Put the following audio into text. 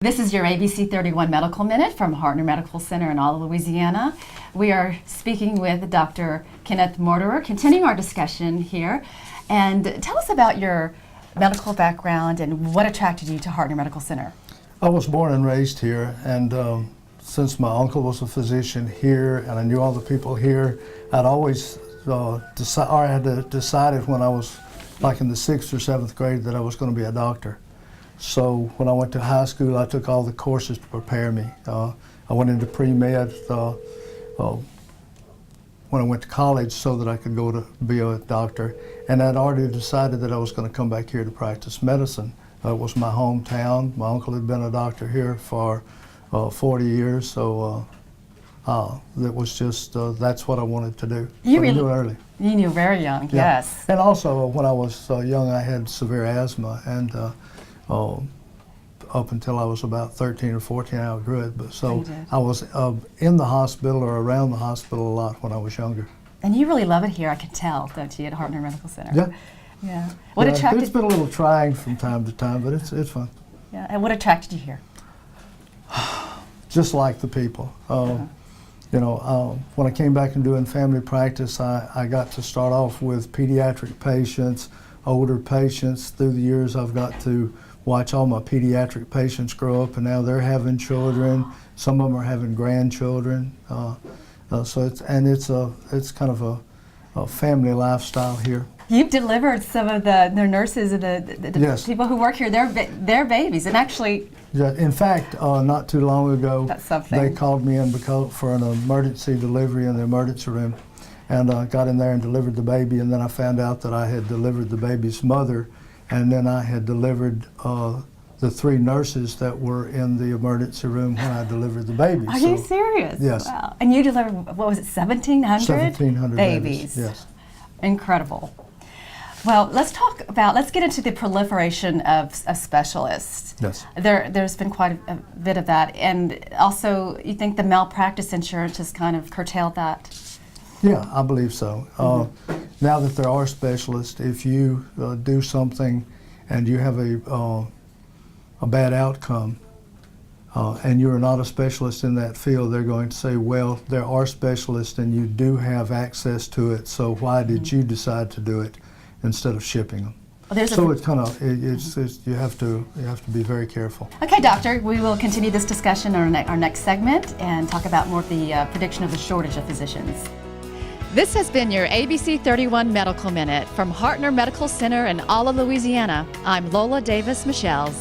This is your ABC 31 Medical Minute from Hartner Medical Center in all of Louisiana. We are speaking with Dr. Kenneth Morterer, continuing our discussion here. And tell us about your medical background and what attracted you to Hartner Medical Center. I was born and raised here, and since my uncle was a physician here and I knew all the people here, I'd always decided when I was like in the 6th or 7th grade that I was going to be a doctor. So when I went to high school, I took all the courses to prepare me. I went into pre-med when I went to college so that I could go to be a doctor. And I'd already decided that I was going to come back here to practice medicine. It was my hometown. My uncle had been a doctor here for 40 years, so it was just, that's what I wanted to do. You really knew early. You knew very young, yeah. Yes. And also, when I was young, I had severe asthma, and up until I was about 13 or 14, I outgrew it. But so I was in the hospital or around the hospital a lot when I was younger. And you really love it here, I can tell, don't you, at Hartner Medical Center? Yeah. Yeah. What attracted? It's been a little trying from time to time, but it's fun. Yeah. And what attracted you here? Just like the people. You know, when I came back and doing family practice, I got to start off with pediatric patients, older patients. Through the years, I've got to watch all my pediatric patients grow up, and now they're having children. Some of them are having grandchildren. So it's kind of a family lifestyle here. You've delivered some of the nurses and the yes. people who work here, their babies, and actually. Yeah, in fact, not too long ago, they called me in for an emergency delivery in the emergency room, and got in there and delivered the baby, and then I found out that I had delivered the baby's mother, and then I had delivered the 3 nurses that were in the emergency room when I delivered the baby. Are you serious? Yes. Wow. And you delivered, what was it, 1,700? 1,700 babies. Yes. Incredible. Well, let's get into the proliferation of specialists. Yes. There's been quite a bit of that. And also, you think the malpractice insurance has kind of curtailed that? Yeah, I believe so. Now that there are specialists, if you do something and you have a bad outcome and you're not a specialist in that field, they're going to say, well, there are specialists and you do have access to it, so why did you decide to do it instead of shipping them? Well, so it's kind of, you have to be very careful. Okay, doctor, we will continue this discussion on our next segment and talk about more of the prediction of the shortage of physicians. This has been your ABC 31 Medical Minute from Hartner Medical Center in all of Louisiana. I'm Lola Davis Michels.